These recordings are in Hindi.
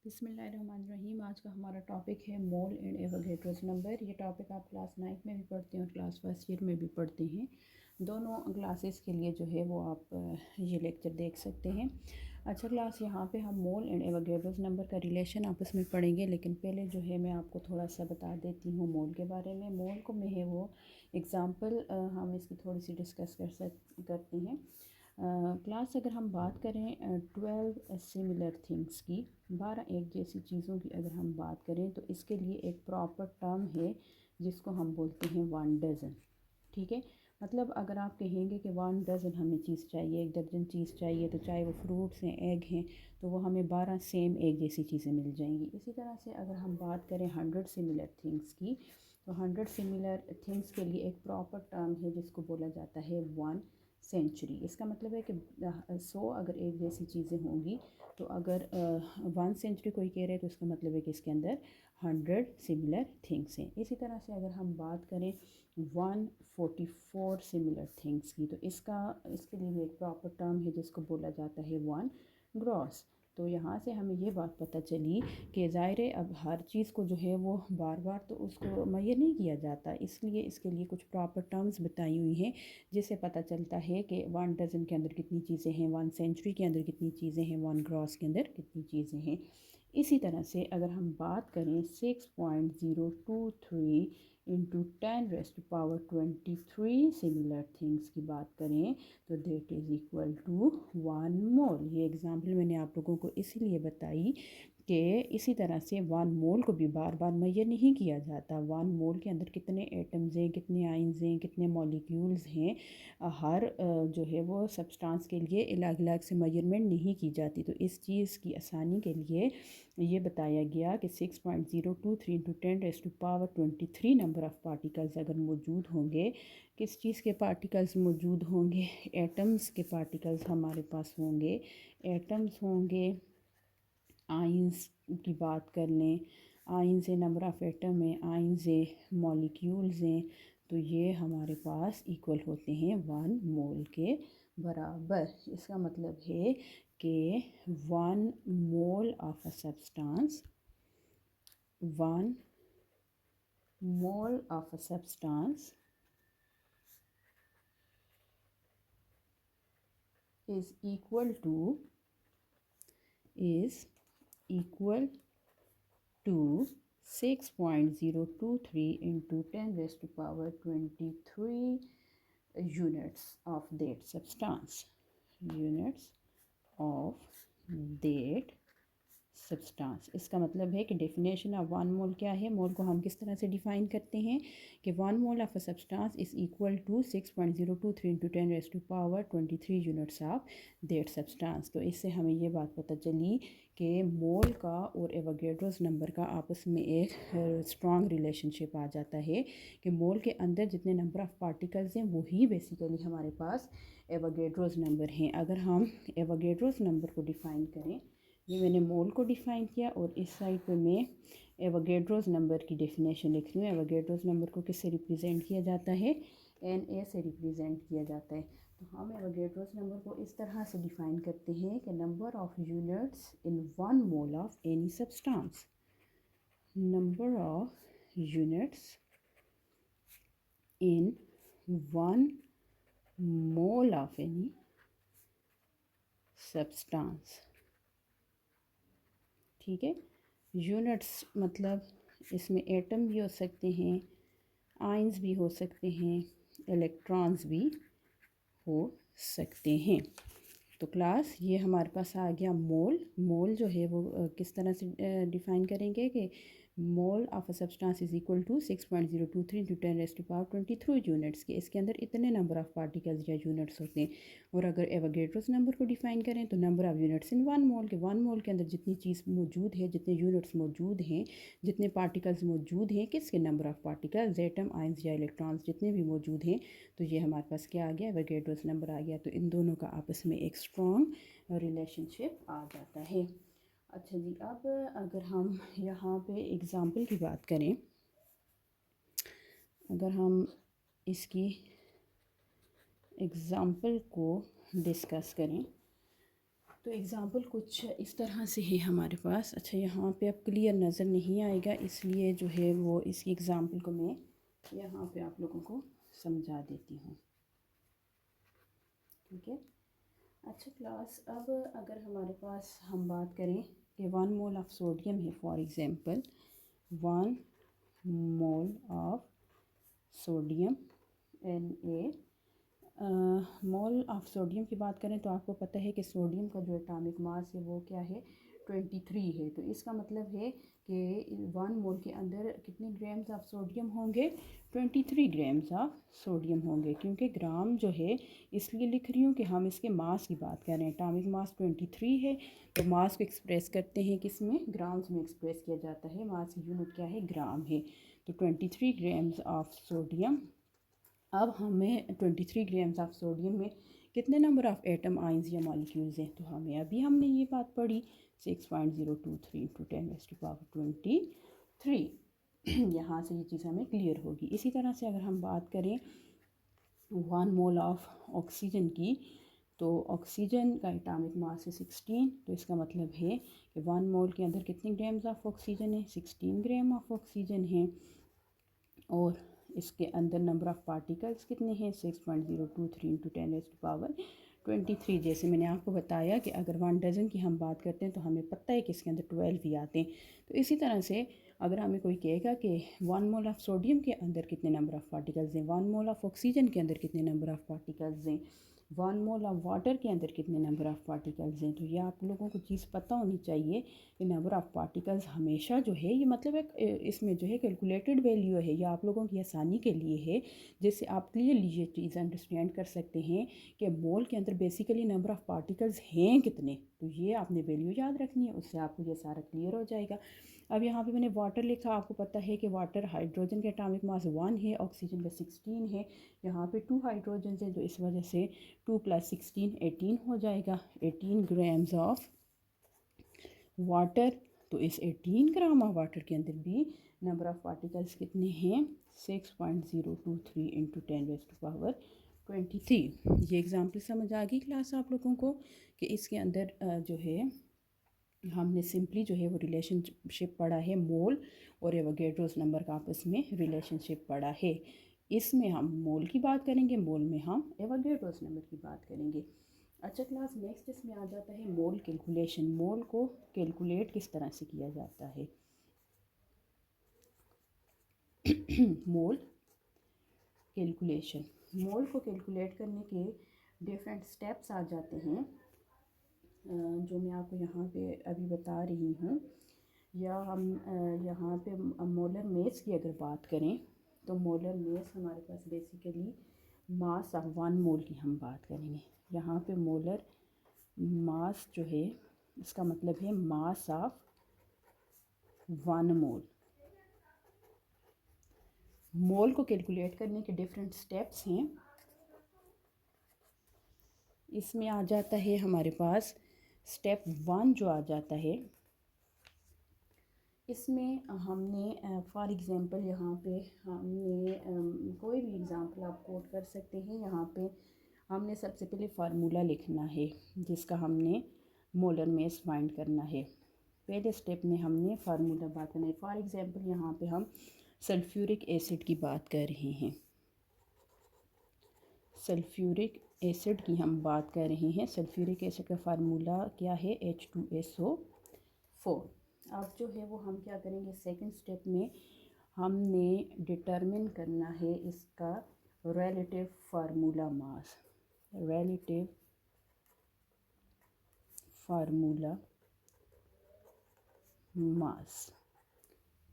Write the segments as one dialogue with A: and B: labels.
A: बिस्मिल्लाहिर्रहमानिर्रहीम। आज का हमारा टॉपिक है मोल एंड एवोगैड्रोस नंबर। ये टॉपिक आप क्लास 9 में भी पढ़ते हैं और क्लास फर्स्ट ईयर में भी पढ़ते हैं। दोनों क्लासेस के लिए जो है वो आप ये लेक्चर देख सकते हैं। अच्छा क्लास, यहाँ पे हम मोल एंड एवोगैड्रोस नंबर का रिलेशन आपस में पढ़ेंगे, लेकिन पहले जो है मैं आपको थोड़ा सा बता देती हूँ मोल के बारे में। मोल को में है वो एग्ज़ाम्पल हम इसकी थोड़ी सी डिस्कस करते हैं। क्लास अगर हम बात करें 12 सिमिलर थिंग्स की, 12 एक जैसी चीज़ों की अगर हम बात करें तो इसके लिए एक प्रॉपर टर्म है जिसको हम बोलते हैं 1 डज़न। ठीक है, मतलब अगर आप कहेंगे कि 1 डज़न हमें चीज़ चाहिए, 1 दर्जन चीज़ चाहिए, तो चाहे वो फ्रूट्स हैं, एग हैं, तो वो हमें 12 सेम एक जैसी चीज़ें मिल जाएंगी। इसी तरह से अगर हम बात करें 100 सिमिलर थिंग्स की, तो 100 सिमिलर थिंग्स के लिए एक प्रॉपर टर्म है जिसको बोला जाता है 1 सेंचुरी। इसका मतलब है कि 100 अगर एक जैसी चीज़ें होंगी, तो अगर 1 सेंचुरी कोई कह रहे हैं तो इसका मतलब है कि इसके अंदर 100 सिमिलर थिंग्स हैं। इसी तरह से अगर हम बात करें 144 सिमिलर थिंग्स की, तो इसके लिए भी एक प्रॉपर टर्म है जिसको बोला जाता है 1 ग्रॉस। तो यहाँ से हमें ये बात पता चली कि ज़ाहिर है अब हर चीज़ को जो है वो बार बार तो उसको मुहैया नहीं किया जाता, इसलिए इसके लिए कुछ प्रॉपर टर्म्स बताई हुई हैं जिससे पता चलता है कि 1 डज़न के अंदर कितनी चीज़ें हैं, 1 सेंचुरी के अंदर कितनी चीज़ें हैं, 1 ग्रॉस के अंदर कितनी चीज़ें हैं। इसी तरह से अगर हम बात करें 6.023 इंटू 10⁻23 सिमिलर थिंग्स की बात करें, तो देट इज़ इक्वल टू 1 मोल। ये एग्ज़ाम्पल मैंने आप लोगों को इसीलिए बताई कि इसी तरह से 1 मोल को भी बार बार मुहैया नहीं किया जाता। 1 मोल के अंदर कितने एटम्स हैं, कितने आइंस हैं, कितने मॉलिक्यूल्स हैं, हर जो है वो सब्सटेंस के लिए अलग अलग से मेजरमेंट नहीं की जाती। तो इस चीज़ की आसानी के लिए ये बताया गया कि 6.023 इंटू 10⁻23 नंबर ऑफ़ पार्टिकल्स अगर मौजूद होंगे, किस चीज़ के पार्टिकल्स मौजूद होंगे, एटम्स के पार्टिकल्स हमारे पास होंगे, एटम्स होंगे। आइंस की बात कर लें, आइंस है, नंबर ऑफ़ एटम है, आइंस है, मॉलिक्यूल्स हैं, तो ये हमारे पास इक्वल होते हैं 1 मोल के बराबर। इसका मतलब है कि 1 mole of a substance, 1 mole of a substance is equal to to 6.023 into 10⁻23 units of that substance, units of that substance. इसका मतलब है कि डेफिनेशन ऑफ 1 मोल क्या है। मोल को हम किस तरह से डिफ़ाइन करते हैं कि 1 mole of a substance is equal to 6.023 into 10⁻23 units of that substance. तो इससे हमें ये बात पता चली कि मोल का और एवोगैड्रोस नंबर का आपस में एक स्ट्रॉन्ग रिलेशनशिप आ जाता है कि मोल के अंदर जितने नंबर ऑफ़ पार्टिकल्स हैं वही बेसिकली हमारे पास एवोगैड्रोस नंबर हैं। अगर हम एवोगैड्रोस नंबर को डिफ़ाइन करें, ये मैंने मोल को डिफ़ाइन किया और इस साइड पे मैं एवोगैड्रोस नंबर की डेफिनेशन लिख रही हूँ। एवोगैड्रोस नंबर को किससे रिप्रेजेंट किया जाता है, Na से रिप्रेजेंट किया जाता है। तो हम एवोगैड्रोस नंबर को इस तरह से डिफ़ाइन करते हैं कि number of units in 1 mole of any substance, number of units in 1 mole of any substance. ठीक है, यूनिट्स मतलब इसमें एटम भी हो सकते हैं, आइंस भी हो सकते हैं, इलेक्ट्रॉन्स भी हो सकते हैं। तो क्लास ये हमारे पास आ गया मोल। मोल जो है वो किस तरह से डिफ़ाइन करेंगे कि mole of a substance is equal to 6.023 into 10⁻23 units के इसके अंदर इतने नंबर ऑफ़ पार्टिकल्स या यूनिट्स होते हैं। और अगर एवोगैड्रोस नंबर को डिफ़ाइन करें तो नंबर ऑफ़ यूनिट्स इन 1 मोल के 1 मोल के अंदर जितनी चीज़ मौजूद है, जितने यूनिट्स मौजूद हैं, जितने पार्टिकल्स मौजूद हैं, किसके number of particles, atom, ions या इलेक्ट्रॉन्स जितने भी मौजूद हैं, तो ये हमारे पास क्या आ गया, एवोगैड्रोस नंबर आ गया। तो इन दोनों का आपस में एक स्ट्रॉन्ग रिलेशनशिप आ जाता है। अच्छा जी, अब अगर हम यहाँ पे एग्ज़ाम्पल की बात करें, अगर हम इसकी एग्ज़ाम्पल को डिस्कस करें, तो एग्ज़ाम्पल कुछ इस तरह से है हमारे पास। अच्छा, यहाँ पे अब क्लियर नज़र नहीं आएगा, इसलिए जो है वो इस एग्ज़ाम्पल को मैं यहाँ पे आप लोगों को समझा देती हूँ। ठीक है। अच्छा क्लास, अब अगर हमारे पास हम बात करें कि 1 मोल ऑफ सोडियम है, for example 1 mole of sodium Na। Mole of sodium की बात करें तो आपको पता है कि सोडियम का जो एटॉमिक मास है वो क्या है, 23 है। तो इसका मतलब है कि 1 मोल के अंदर कितने ग्राम्स ऑफ सोडियम होंगे, 23 ग्राम्स ऑफ सोडियम होंगे। क्योंकि ग्राम जो है इसलिए लिख रही हूँ कि हम इसके मास की बात कर रहे हैं। एटॉमिक मास 23 है, तो मास को एक्सप्रेस करते हैं किस में, ग्राम्स में एक्सप्रेस किया जाता है। मास की यूनिट क्या है, ग्राम है। तो 23 ग्राम्स ऑफ सोडियम। अब हमें 23 ग्राम्स ऑफ सोडियम में कितने नंबर ऑफ़ एटम, आइंस या मॉलिक्यूल्स हैं, तो हमें अभी हमने ये बात पढ़ी 6.023 इंटू 10⁻23। यहाँ से ये चीज़ हमें क्लियर होगी। इसी तरह से अगर हम बात करें 1 मोल ऑफ ऑक्सीजन की, तो ऑक्सीजन का एटॉमिक मास है 16। तो इसका मतलब है कि 1 मोल के अंदर कितने ग्राम्स ऑफ ऑक्सीजन है, 16 ग्राम ऑफ ऑक्सीजन है। और इसके अंदर नंबर ऑफ़ पार्टिकल्स कितने हैं, 6.023 इंटू 10⁻23। जैसे मैंने आपको बताया कि अगर 1 डज़न की हम बात करते हैं तो हमें पता है कि इसके अंदर 12 ही आते हैं। तो इसी तरह से अगर हमें कोई कहेगा कि 1 मोल ऑफ़ सोडियम के अंदर कितने नंबर ऑफ़ पार्टिकल्स हैं, 1 मोल ऑफ़ ऑक्सीजन के अंदर कितने नंबर ऑफ़ पार्टिकल्स हैं, 1 मोल ऑफ वाटर के अंदर कितने नंबर ऑफ़ पार्टिकल्स हैं, तो ये आप लोगों को चीज़ पता होनी चाहिए कि नंबर ऑफ़ पार्टिकल्स हमेशा जो है ये मतलब एक इसमें जो है कैलकुलेटेड वैल्यू है, या आप लोगों की आसानी के लिए है, जिससे आप क्लियरली ये चीज़ अंडरस्टैंड कर सकते हैं कि मोल के अंदर बेसिकली नंबर ऑफ़ पार्टिकल्स हैं कितने। तो ये आपने वैल्यू याद रखनी है, उससे आपको ये सारा क्लियर हो जाएगा। अब यहाँ पे मैंने वाटर लिखा, आपको पता है कि वाटर हाइड्रोजन के एटॉमिक मास 1 है, ऑक्सीजन का 16 है। यहाँ पे 2 हाइड्रोजन है, तो इस वजह से 2 + 16 18 हो जाएगा, 18 ग्राम्स ऑफ वाटर। तो इस 18 ग्राम ऑफ वाटर के अंदर भी नंबर ऑफ़ पार्टिकल्स कितने हैं, 6.023 इंटू 10⁻23। ये एग्ज़ाम्पल समझ आ गई क्लास आप लोगों को कि इसके अंदर जो है हमने सिंपली जो है वो रिलेशनशिप पढ़ा है, मोल और एवोगैड्रोस नंबर का आपस में रिलेशनशिप पढ़ा है। इसमें हम मोल की बात करेंगे, मोल में हम एवोगैड्रोस नंबर की बात करेंगे। अच्छा क्लास, नेक्स्ट इसमें आ जाता है मोल कैलकुलेशन। मोल को कैलकुलेट किस तरह से किया जाता है। मोल कैलकुलेशन, मोल को कैलकुलेट करने के डिफरेंट स्टेप्स आ जाते हैं, जो मैं आपको यहाँ पे अभी बता रही हूँ। या हम यहाँ पे मोलर मेस की अगर बात करें तो मोलर मेस हमारे पास बेसिकली मास ऑफ 1 मोल की हम बात करेंगे। यहाँ पे मोलर मास जो है इसका मतलब है मास ऑफ 1 मोल। मोल को कैलकुलेट करने के डिफरेंट स्टेप्स हैं। इसमें आ जाता है हमारे पास स्टेप 1 जो आ जाता है, इसमें हमने फॉर एग्ज़ाम्पल यहाँ पे हमने कोई भी एग्ज़ाम्पल आप कोट कर सकते हैं। यहाँ पे हमने सबसे पहले फार्मूला लिखना है जिसका हमने मोलर मेस फाइंड करना है। पहले स्टेप में हमने फार्मूला बात करना है। फॉर एग्ज़ाम्पल यहाँ पे हम सल्फ्यूरिक एसिड की बात कर रहे हैं, सल्फ्यूरिक एसिड की हम बात कर रहे हैं। सल्फ्यूरिक एसिड का फार्मूला क्या है, H2SO4। अब जो है वो हम क्या करेंगे, सेकंड स्टेप में हमने डिटरमिन करना है इसका relative formula mass, relative formula mass.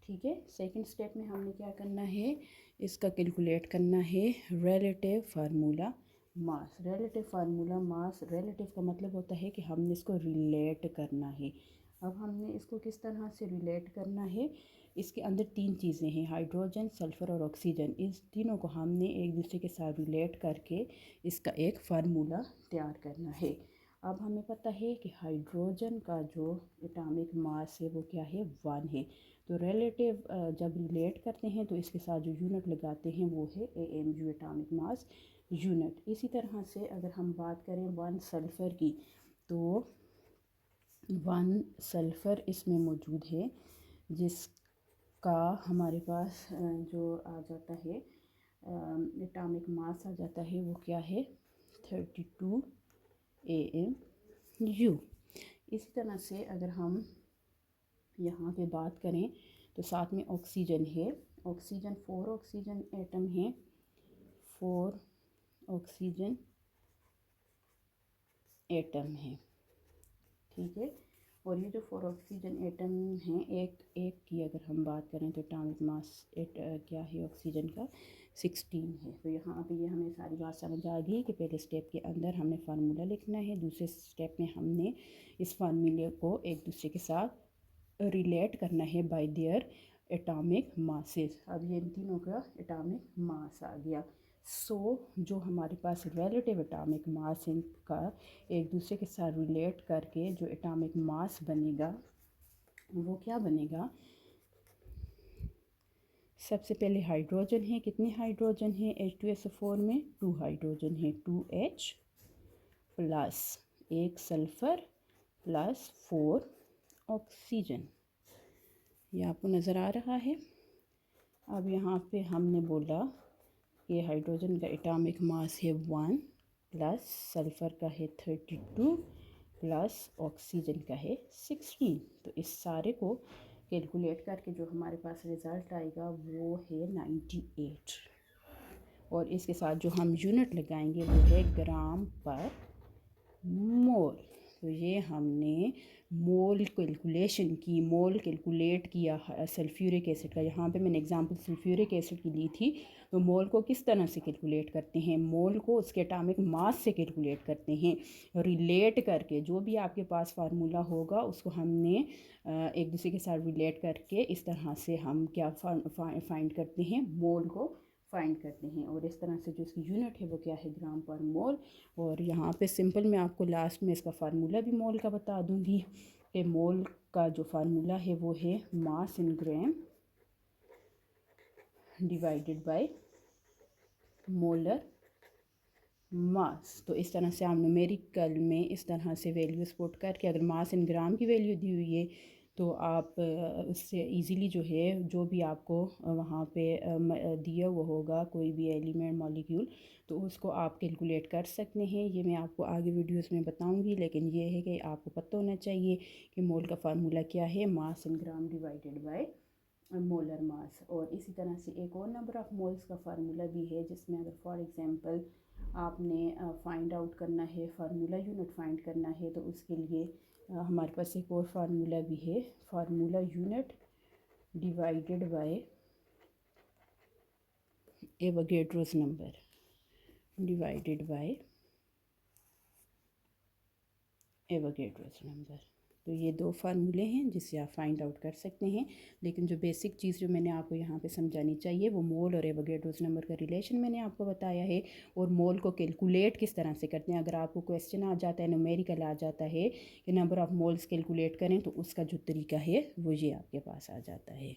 A: ठीक है, सेकंड स्टेप में हमने क्या करना है, इसका कैलकुलेट करना है relative formula mass. Relative formula mass, relative का मतलब होता है कि हमने इसको रिलेट करना है। अब हमने इसको किस तरह से रिलेट करना है, इसके अंदर 3 चीज़ें हैं, हाइड्रोजन, सल्फ़र और ऑक्सीजन। इस तीनों को हमने एक दूसरे के साथ रिलेट करके इसका एक फार्मूला तैयार करना है। अब हमें पता है कि हाइड्रोजन का जो एटॉमिक मास है वो क्या है, 1 है। तो रिलेटिव जब रिलेट करते हैं तो इसके साथ जो यूनिट लगाते हैं वो है AMU, एटॉमिक मास यूनिट। इसी तरह से अगर हम बात करें 1 सल्फ़र की, तो 1 सल्फ़र इसमें मौजूद है, जिसका हमारे पास जो आ जाता है एटॉमिक मास आ जाता है, वो क्या है 32 AMU। इसी तरह से अगर हम यहाँ पे बात करें तो साथ में ऑक्सीजन है, ऑक्सीजन 4 ऑक्सीजन एटम है, 4 ऑक्सीजन एटम है, ठीक है। और ये जो 4 ऑक्सीजन एटम हैं, एक एक की अगर हम बात करें तो एटॉमिक मास क्या है ऑक्सीजन का 16 है। तो यहाँ पे ये हमें सारी बात समझ आ गई कि पहले स्टेप के अंदर हमने फार्मूला लिखना है, दूसरे स्टेप में हमने इस फार्मूले को एक दूसरे के साथ रिलेट करना है बाय देयर एटॉमिक मासेस। अब ये इन तीनों का एटॉमिक मास आ गया। जो हमारे पास रिलेटिव एटॉमिक मास इनका एक दूसरे के साथ रिलेट करके जो एटॉमिक मास बनेगा वो क्या बनेगा। सबसे पहले हाइड्रोजन है, कितने हाइड्रोजन है H2SO4 में 2 हाइड्रोजन है, 2H plus 1 sulphur plus 4 oxygen. ये आपको नज़र आ रहा है। अब यहाँ पे हमने बोला कि हाइड्रोजन का एटॉमिक मास है 1 प्लस सल्फ़र का है 32 प्लस ऑक्सीजन का है 16। तो इस सारे को कैलकुलेट करके जो हमारे पास रिज़ल्ट आएगा वो है 98। और इसके साथ जो हम यूनिट लगाएंगे वो है ग्राम पर मोल। तो ये हमने मोल कैलकुलेशन की, मोल कैलकुलेट किया सल्फ्यूरिक एसिड का। यहाँ पे मैंने एग्जांपल सल्फ्यूरिक एसिड की ली थी। तो मोल को किस तरह से कैलकुलेट करते हैं, मोल को उसके एटॉमिक मास से कैलकुलेट करते हैं, रिलेट करके। जो भी आपके पास फार्मूला होगा उसको हमने एक दूसरे के साथ रिलेट करके इस तरह से हम क्या फाइंड करते हैं, मोल को फाइंड करते हैं। और इस तरह से जो इसकी यूनिट है वो क्या है, ग्राम पर मोल। और यहाँ पे सिंपल मैं आपको लास्ट में इसका फार्मूला भी मोल का बता दूँगी कि मोल का जो फार्मूला है वो है mass in gram divided by molar mass. तो इस तरह से आप न्यूमेरिकल में इस तरह से वैल्यूज़ पुट करके, अगर मास इन ग्राम की वैल्यू दी हुई है तो आप उससे इजीली जो है, जो भी आपको वहाँ पे दिया हुआ होगा कोई भी एलिमेंट मॉलिक्यूल, तो उसको आप कैलकुलेट कर सकते हैं। ये मैं आपको आगे वीडियोस में बताऊंगी, लेकिन ये है कि आपको पता होना चाहिए कि मोल का फार्मूला क्या है, mass in gram divided by molar mass. और इसी तरह से एक और नंबर ऑफ़ मोल्स का फार्मूला भी है, जिसमें अगर फॉर एग्ज़ाम्पल आपने फाइंड आउट करना है, फार्मूला यूनिट फाइंड करना है, तो उसके लिए हमारे पास एक और फार्मूला भी है, formula unit divided by Avogadro's number, divided by Avogadro's number. तो ये दो फार्मूले हैं जिससे आप फाइंड आउट कर सकते हैं। लेकिन जो बेसिक चीज़ जो मैंने आपको यहाँ पे समझानी चाहिए वो मोल और एवोगैड्रोस नंबर का रिलेशन मैंने आपको बताया है, और मोल को कैलकुलेट किस तरह से करते हैं। अगर आपको क्वेश्चन आ जाता है, न्यूमेरिकल आ जाता है कि नंबर ऑफ़ मोल्स कैलकुलेट करें, तो उसका जो तरीका है वो ये आपके पास आ जाता है।